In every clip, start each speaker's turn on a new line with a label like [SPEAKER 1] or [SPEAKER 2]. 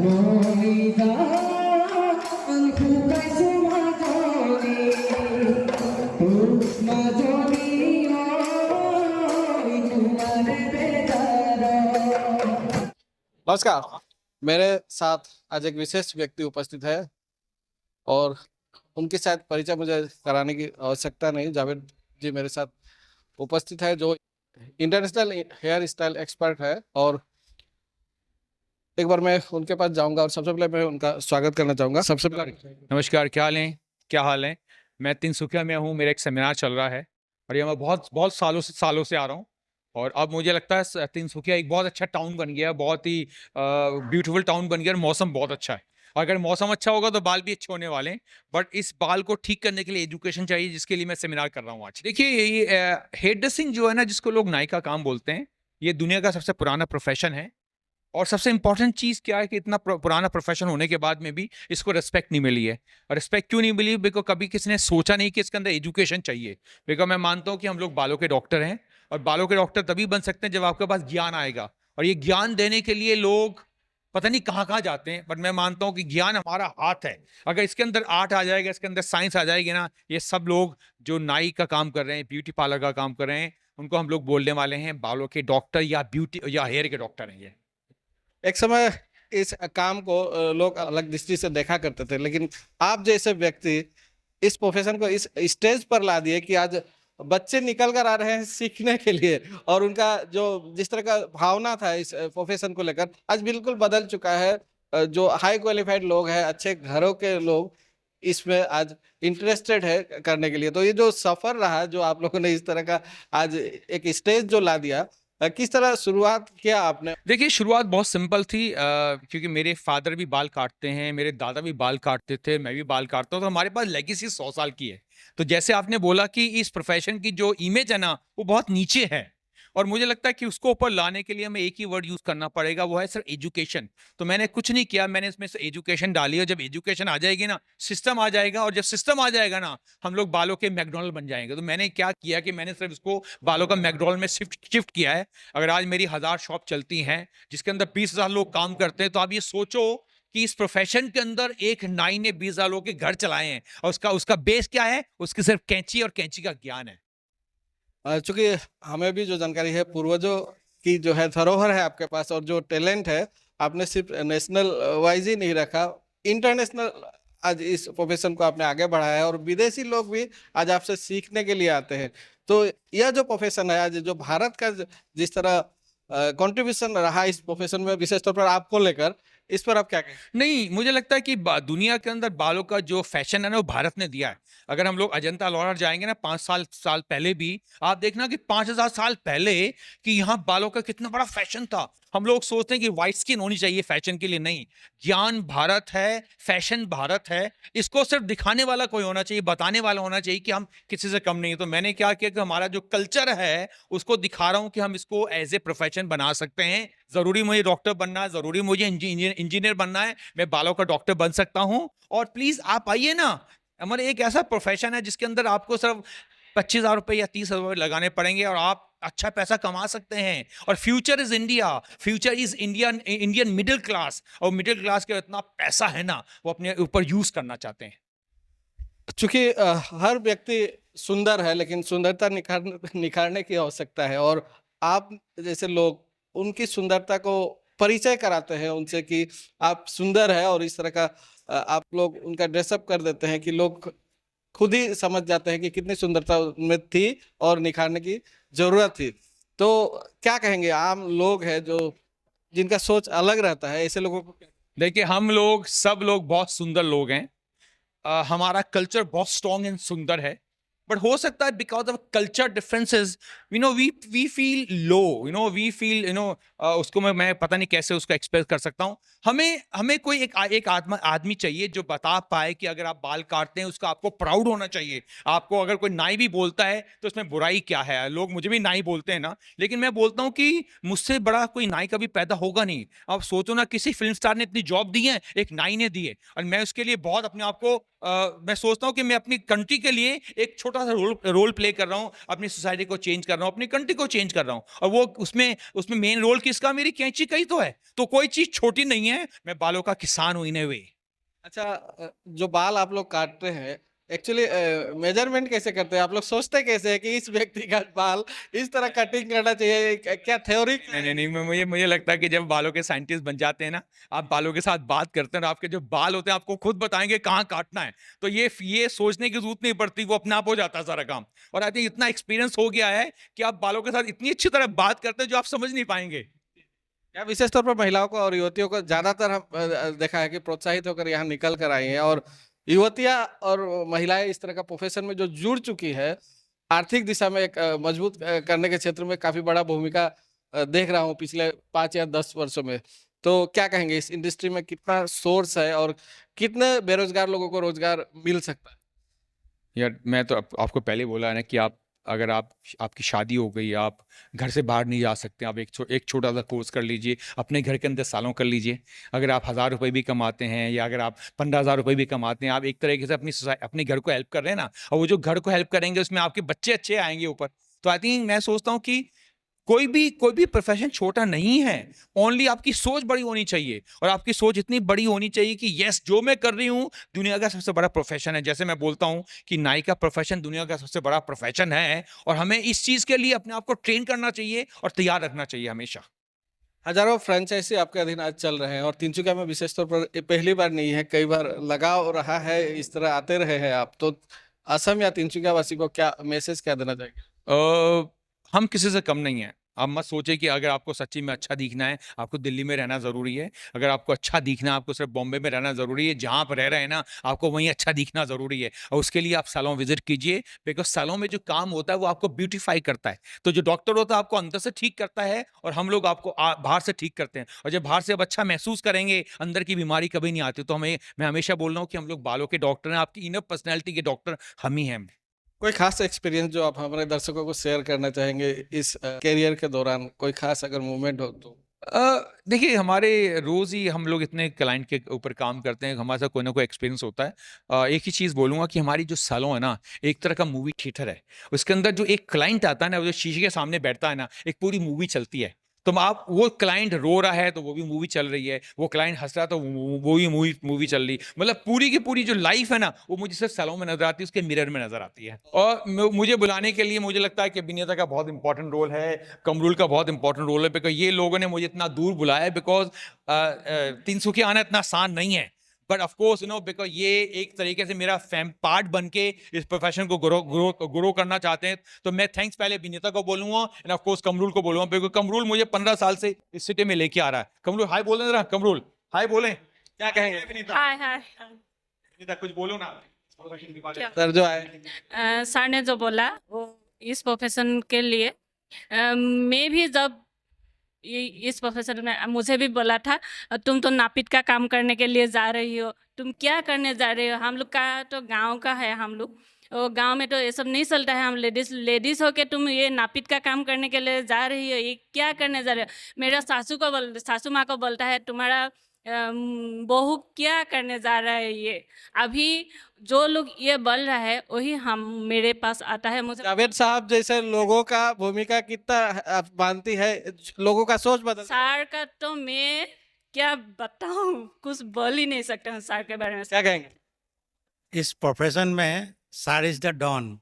[SPEAKER 1] नमस्कार। मेरे साथ आज एक विशेष व्यक्ति उपस्थित है और उनके साथ परिचय मुझे कराने की आवश्यकता नहीं। जावेद जी मेरे साथ उपस्थित है, जो इंटरनेशनल हेयर स्टाइल एक्सपर्ट है। और एक बार मैं उनके पास जाऊंगा और सबसे पहले मैं उनका स्वागत करना चाहूंगा। सबसे पहले
[SPEAKER 2] नमस्कार, क्या हाल है? मैं तिनसुकिया में हूँ, मेरा एक सेमिनार चल रहा है और ये मैं बहुत बहुत सालों से आ रहा हूँ। और अब मुझे लगता है तिनसुकिया एक बहुत अच्छा टाउन बन गया, बहुत ही ब्यूटीफुल टाउन बन गया और मौसम बहुत अच्छा है। और अगर मौसम अच्छा होगा तो बाल भी अच्छे होने वाले हैं। बट इस बाल को ठीक करने के लिए एजुकेशन चाहिए, जिसके लिए मैं सेमिनार कर रहा हूँ आज। देखिए, ये हेयर ड्रेसिंग जो है ना, जिसको लोग नाई का काम बोलते हैं, ये दुनिया का सबसे पुराना प्रोफेशन है। और सबसे इंपॉर्टेंट चीज़ क्या है कि इतना पुराना प्रोफेशन होने के बाद में भी इसको रिस्पेक्ट नहीं मिली है। और रिस्पेक्ट क्यों नहीं मिली? बिकॉज कभी किसी ने सोचा नहीं कि इसके अंदर एजुकेशन चाहिए। बिकॉज मैं मानता हूँ कि हम लोग बालों के डॉक्टर हैं, और बालों के डॉक्टर तभी बन सकते हैं जब आपके पास ज्ञान आएगा। और ये ज्ञान देने के लिए लोग पता नहीं कहाँ कहाँ जाते हैं, बट मैं मानता हूँ कि ज्ञान हमारा हाथ है। अगर इसके अंदर आर्ट आ जाएगा, इसके अंदर साइंस आ जाएगी ना, ये सब लोग जो नाई का काम कर रहे हैं, ब्यूटी पार्लर का काम कर रहे हैं, उनको हम लोग बोलने वाले हैं बालों के डॉक्टर या ब्यूटी या हेयर के डॉक्टर हैं ये।
[SPEAKER 1] एक समय इस काम को लोग अलग दृष्टि से देखा करते थे, लेकिन आप जैसे व्यक्ति इस प्रोफेशन को इस स्टेज पर ला दिए कि आज बच्चे निकल कर आ रहे हैं सीखने के लिए, और उनका जो जिस तरह का भावना था इस प्रोफेशन को लेकर आज बिल्कुल बदल चुका है। जो हाई क्वालिफाइड लोग हैं, अच्छे घरों के लोग इसमें आज इंटरेस्टेड है करने के लिए। तो ये जो सफर रहा, जो आप लोगों ने इस तरह का आज एक स्टेज जो ला दिया, किस तरह शुरुआत किया आपने?
[SPEAKER 2] देखिए, शुरुआत बहुत सिंपल थी, क्योंकि मेरे फादर भी बाल काटते हैं, मेरे दादा भी बाल काटते थे, मैं भी बाल काटता हूँ, तो हमारे पास लेगेसी 100 साल की है। तो जैसे आपने बोला कि इस प्रोफेशन की जो इमेज है ना, वो बहुत नीचे है। और मुझे लगता है कि उसको ऊपर लाने के लिए हमें एक ही वर्ड यूज करना पड़ेगा, वो है सर एजुकेशन। तो मैंने कुछ नहीं किया, मैंने इसमें से एजुकेशन डाली, और जब एजुकेशन आ जाएगी ना, सिस्टम आ जाएगा, और जब सिस्टम आ जाएगा ना, हम लोग बालों के मैकडोनल्ड बन जाएंगे। तो मैंने क्या किया कि मैंने सिर्फ इसको बालों का मैकडोनल्ड में शिफ्ट किया है। अगर आज मेरी 1000 शॉप चलती हैं, जिसके अंदर 20,000 लोग काम करते हैं, तो आप ये सोचो कि इस प्रोफेशन के अंदर एक नाई ने 20,000 लोगों के घर चलाए हैं, और उसका उसका बेस क्या है? उसकी सिर्फ कैंची और कैंची का ज्ञान है।
[SPEAKER 1] चूंकि हमें भी जो जानकारी है, पूर्वजों की जो है धरोहर है आपके पास, और जो टैलेंट है आपने सिर्फ नेशनल वाइज ही नहीं रखा, इंटरनेशनल आज इस प्रोफेशन को आपने आगे बढ़ाया है, और विदेशी लोग भी आज आपसे सीखने के लिए आते हैं। तो यह जो प्रोफेशन है आज, जो भारत का जिस तरह कंट्रीब्यूशन रहा इस प्रोफेशन में, विशेष तौर पर आपको लेकर, इस पर आप क्या कहें?
[SPEAKER 2] नहीं, मुझे लगता है कि दुनिया के अंदर बालों का जो फैशन है ना, वो भारत ने दिया है। अगर हम लोग अजंता लोहार जाएंगे ना, 5 साल पहले भी, आप देखना कि 5,000 साल पहले कि यहाँ बालों का कितना बड़ा फैशन था। हम लोग सोचते हैं कि व्हाइट स्किन होनी चाहिए फैशन के लिए। नहीं, ज्ञान भारत है, फैशन भारत है। इसको सिर्फ दिखाने वाला कोई होना चाहिए, बताने वाला होना चाहिए कि हम किसी से कम नहीं है। तो मैंने क्या किया कि हमारा जो कल्चर है उसको दिखा रहा हूं कि हम इसको एज ए प्रोफेशन बना सकते हैं। जरूरी मुझे डॉक्टर बनना है, जरूरी मुझे इंजीनियर बनना है, मैं बालों का डॉक्टर बन सकता हूं। और प्लीज आप आइए ना, हमारे एक ऐसा प्रोफेशन है जिसके अंदर आपको सिर्फ 25,000 रुपए या 30,000 रुपए लगाने पड़ेंगे, और आप अच्छा पैसा कमा सकते हैं। और future is India, future is Indian middle class. और मिडिल क्लास का इतना पैसा है ना, वो अपने ऊपर यूज करना चाहते हैं।
[SPEAKER 1] चूंकि हर व्यक्ति सुंदर है, लेकिन सुंदरता निखारने की आवश्यकता है, और आप जैसे लोग उनकी सुंदरता को परिचय कराते हैं उनसे कि आप सुंदर है, और इस तरह का आप लोग उनका ड्रेसअप कर देते हैं कि लोग खुद ही समझ जाते हैं कि कितनी सुंदरता उनमें थी और निखारने की जरूरत थी। तो क्या कहेंगे, आम लोग हैं जो जिनका सोच अलग रहता है, ऐसे लोगों को
[SPEAKER 2] देखिए, हम लोग सब लोग बहुत सुंदर लोग हैं। हमारा कल्चर बहुत स्ट्रॉन्ग एंड सुंदर है। बट हो सकता है because of culture differences, we feel low, we feel, उसको मैं पता नहीं कैसे उसको एक्सप्रेस कर सकता हूँ। हमें हमें कोई एक आदमी चाहिए जो बता पाए कि अगर आप बाल काटते हैं, उसका आपको प्राउड होना चाहिए। आपको अगर कोई नाई भी बोलता है तो उसमें बुराई क्या है? लोग मुझे भी नाई बोलते हैं ना, लेकिन मैं बोलता हूँ कि मुझसे बड़ा कोई नाई कभी पैदा होगा नहीं। आप सोचो ना, किसी फिल्म स्टार ने इतनी जॉब दी है, एक नाई ने दी है, और मैं उसके लिए बहुत अपने आप को मैं सोचता हूँ कि मैं अपनी कंट्री के लिए एक छोटा सा रोल प्ले कर रहा हूँ, अपनी सोसाइटी को चेंज कर रहा हूँ, अपनी कंट्री को चेंज कर रहा हूँ। और वो उसमें उसमें मेन रोल किसका? मेरी कैंची का ही तो है। तो कोई चीज़ छोटी नहीं है, मैं बालों का किसान हूँ इन ए वे।
[SPEAKER 1] अच्छा, जो बाल आप लोग काटते हैं, एक्चुअली मेजरमेंट कैसे करते हैं? आप लोग सोचते कैसे हैं कि इस व्यक्ति का बाल इस तरह कटिंग करना चाहिए? क्या थ्योरी
[SPEAKER 2] नहीं, नहीं, नहीं, मुझे मुझे लगता है कि जब बालों के साइंटिस्ट बन जाते हैं ना, आप बालों के साथ बात करते हैं और आपके जो बाल होते हैं आपको खुद बताएँगे कहाँ काटना है। तो ये सोचने की ज़रूरत नहीं पड़ती, वो अपने आप हो जाता है सारा काम। और आई थिंक इतना एक्सपीरियंस हो गया है कि आप बालों के साथ इतनी अच्छी तरह बात करते हैं जो आप समझ नहीं पाएँगे।
[SPEAKER 1] या विशेष तौर पर महिलाओं को और युवतियों को ज़्यादातर हम देखा है कि प्रोत्साहित होकर यहाँ निकल कर आई हैं, और युवतियाँ और महिलाएं इस तरह का प्रोफेशन में जो जुड़ चुकी है, आर्थिक दिशा में एक मजबूत करने के क्षेत्र में काफ़ी बड़ा भूमिका देख रहा हूँ पिछले 5 या 10 वर्षों में। तो क्या कहेंगे, इस इंडस्ट्री में कितना सोर्स है और कितने बेरोज़गार लोगों को रोज़गार मिल सकता है?
[SPEAKER 2] यार मैं तो आपको पहले ही बोला है ना कि अगर आपकी शादी हो गई, आप घर से बाहर नहीं जा सकते, आप एक छोटा सा कोर्स कर लीजिए, अपने घर के अंदर सालों कर लीजिए। अगर आप 1000 रुपये भी कमाते हैं या अगर आप 15,000 रुपये भी कमाते हैं, आप एक तरीके से अपने घर को हेल्प कर रहे हैं ना। और वो जो घर को हेल्प करेंगे उसमें आपके बच्चे अच्छे आएंगे ऊपर। तो आई थिंक मैं सोचता हूँ कि कोई भी प्रोफेशन छोटा नहीं है। ओनली आपकी सोच बड़ी होनी चाहिए, और आपकी सोच इतनी बड़ी होनी चाहिए कि यस, जो मैं कर रही हूँ दुनिया का सबसे बड़ा प्रोफेशन है। जैसे मैं बोलता हूँ कि नाई का प्रोफेशन दुनिया का सबसे बड़ा प्रोफेशन है, और हमें इस चीज़ के लिए अपने आप को ट्रेन करना चाहिए और तैयार रखना चाहिए हमेशा।
[SPEAKER 1] हज़ारों फ्रैंचाइज़ी आपके अधीन आज चल रहे हैं, और तिनसुकिया में विशेष तौर पर ये पहली बार नहीं है, कई बार लगा हो रहा है, इस तरह आते रहे हैं आप। तो असम या तिनसुकिया वासी को क्या मैसेज क्या देना चाहेंगे?
[SPEAKER 2] हम किसी से कम नहीं हैं। आप मत सोचिए कि अगर आपको सच्ची में अच्छा दिखना है, आपको दिल्ली में रहना ज़रूरी है। अगर आपको अच्छा दिखना है, आपको सिर्फ़ बॉम्बे में रहना ज़रूरी है। जहाँ आप रह रहे हैं ना, आपको वहीं अच्छा दिखना ज़रूरी है। और उसके लिए आप सैलून विज़िट कीजिए, बिकॉज़ सैलून में जो काम होता है, वो आपको ब्यूटीफाई करता है। तो जो डॉक्टर होता है, आपको अंदर से ठीक करता है, और हम लोग आपको बाहर से ठीक करते हैं। और जब बाहर से आप अच्छा महसूस करेंगे, अंदर की बीमारी कभी नहीं आती। तो मैं हमेशा बोल रहा हूँ कि हम लोग बालों के डॉक्टर हैं, आपकी इनर पर्सनैलिटी के डॉक्टर हम ही हैं।
[SPEAKER 1] कोई खास एक्सपीरियंस जो आप हमारे दर्शकों को शेयर करना चाहेंगे इस करियर के दौरान, कोई खास अगर मोमेंट हो तो?
[SPEAKER 2] देखिए, हमारे रोज़ ही हम लोग इतने क्लाइंट के ऊपर काम करते हैं, हमारे साथ कोई ना कोई एक्सपीरियंस होता है। एक ही चीज़ बोलूँगा कि हमारी जो सैलून है ना, एक तरह का मूवी थिएटर है। उसके अंदर जो एक क्लाइंट आता है ना, वो जो शीशे के सामने बैठता है ना, एक पूरी मूवी चलती है। तो आप वो क्लाइंट रो रहा है तो वो भी मूवी चल रही है, वो क्लाइंट हँस रहा है तो वो भी मूवी चल रही। मतलब पूरी की पूरी जो लाइफ़ है ना, वो मुझे सिर्फ़ सैलून में नज़र आती है, उसके मिरर में नज़र आती है। और मुझे बुलाने के लिए मुझे लगता है कि अभिनेता का बहुत इम्पोर्टेंट रोल है, कमरुल का बहुत इम्पोर्टेंट रोल है, बिकॉज़ ये लोगों ने मुझे इतना दूर बुलाया है, बिकॉज़ तिनसुकिया आना इतना आसान नहीं है। बट ऑफ कोर्स बिकॉज़ ये एक तरीके से मेरा पार्ट बन के इस प्रोफ़ेशन को ग्रो करना चाहते हैं। तो मैं थैंक्स पहले अभिनेता को बोलूँगा, एंड ऑफ कोर्स कमरुल को बोलूँगा, बिकॉज़ कमरुल मुझे 15 साल से इस सिटी में लेके आ रहा है। कमरुल हाय बोलें ज़रा, कमरुल हाय बोलें। क्या कहेंगे अभिनेता?
[SPEAKER 3] हाय हाय हाय।
[SPEAKER 2] अभिनेता कुछ बोलो ना प्रोफ़ेशन के बारे में।
[SPEAKER 1] सर जो आए,
[SPEAKER 3] सर ने जो बोला वो इस प्रोफेशन के लिए मैं भी जब इस प्रोफेशन में मुझे भी बोला था, तुम तो नापित का काम करने के लिए जा रही हो, तुम क्या करने जा रही हो? हम लोग का तो गांव का है, हम लोग वो गांव में तो ये सब नहीं चलता है। हम लेडीज हो के तुम ये नापित का काम करने के लिए जा रही हो, ये क्या करने जा रही हो? मेरा सासू माँ को बोलता है, तुम्हारा बहू क्या करने जा रहा है ये? अभी जो लोग ये बोल रहा है वही हम मेरे पास आता है। मुझे
[SPEAKER 1] जावेद साहब जैसे लोगों का भूमिका कितना आप मानती है, लोगों का सोच बदल?
[SPEAKER 3] सर का तो मैं क्या बताऊं, कुछ बोल ही नहीं सकता हूँ सर के बारे में।
[SPEAKER 1] क्या कहेंगे?
[SPEAKER 4] इस प्रोफेशन में सर इज द डॉन,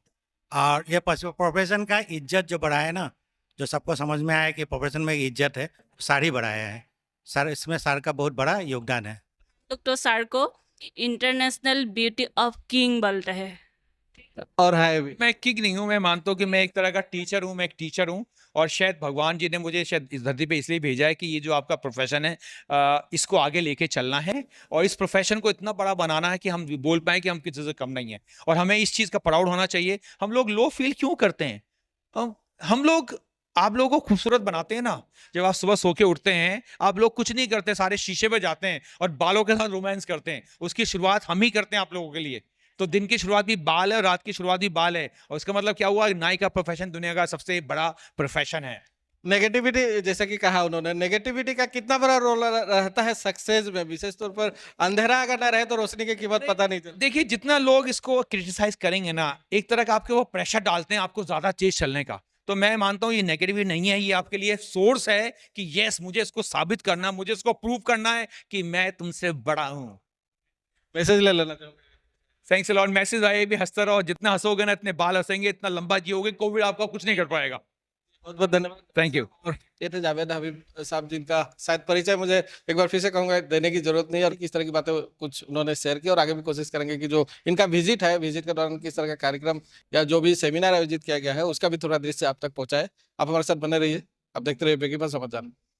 [SPEAKER 4] और ये प्रोफेशन का इज्जत जो बढ़ाया है ना, जो सबको समझ में आया कि प्रोफेशन में इज्जत है, सर ही बढ़ाया है। सर, इसमें सर का बहुत बड़ा योगदान है।
[SPEAKER 3] लोग तो सर को इंटरनेशनल ब्यूटी ऑफ किंग बोलते हैं।
[SPEAKER 1] और है भी।
[SPEAKER 2] मैं किंग नहीं हूँ, मैं मानता हूँ कि मैं एक तरह का टीचर हूँ, मैं एक टीचर हूँ। और शायद भगवान जी ने मुझे शायद इस धरती पे इसलिए भेजा है कि ये जो आपका प्रोफेशन है, इसको आगे लेके चलना है, और इस प्रोफेशन को इतना बड़ा बनाना है कि हम बोल पाएँ कि हम किसी से कम नहीं हैं। और हमें इस चीज़ का प्राउड होना चाहिए। हम लोग लो फील क्यों करते हैं? हम लोग आप लोगों को खूबसूरत बनाते हैं ना। जब आप सुबह सो के उठते हैं, आप लोग कुछ नहीं करते, सारे शीशे पे जाते हैं और बालों के साथ रोमांस करते हैं। उसकी शुरुआत हम ही करते हैं आप लोगों के लिए। तो दिन की शुरुआत भी बाल है, रात की शुरुआत भी बाल है, और इसका मतलब क्या हुआ? नाई का प्रोफेशन दुनिया का सबसे बड़ा प्रोफेशन है।
[SPEAKER 1] नेगेटिविटी जैसे कि कहा उन्होंने, नेगेटिविटी का कितना बड़ा रोल रहता है सक्सेस में, विशेष तौर पर अंधेरा अगर ना रहे तो रोशनी की कीमत पता नहीं चलती।
[SPEAKER 2] देखिए जितना लोग इसको क्रिटिसाइज करेंगे ना, एक तरह का आपके वो प्रेशर डालते हैं आपको ज्यादा तेज चलने का। तो मैं मानता हूँ ये नेगेटिविटी नहीं है, ये आपके लिए सोर्स है कि यस मुझे इसको साबित करना, मुझे इसको प्रूव करना है कि मैं तुमसे बड़ा हूँ।
[SPEAKER 1] मैसेज ले लेना चाहूँगा।
[SPEAKER 2] Thanks a lot. मैसेज आए भी हंसते रहो, जितना हंसोगे ना इतने बाल हंसेंगे, इतना लंबा जियोगे, कोविड आपका कुछ नहीं कर पाएगा।
[SPEAKER 1] बहुत बहुत धन्यवाद।
[SPEAKER 2] Thank you.
[SPEAKER 1] और ये थे जावेद हबीब साहब, जिनका शायद परिचय मुझे एक बार फिर से कहूंगा देने की जरूरत नहीं है, और किस तरह की बातें कुछ उन्होंने शेयर की, और आगे भी कोशिश करेंगे कि जो इनका विजिट है, विजिट के दौरान किस तरह का कार्यक्रम या जो भी सेमिनार आयोजित किया गया है उसका भी थोड़ा दृश्य आप तक पहुंचाए। आप हमारे साथ बने रहिए, आप देखते रहिए बेकीमत समाचार।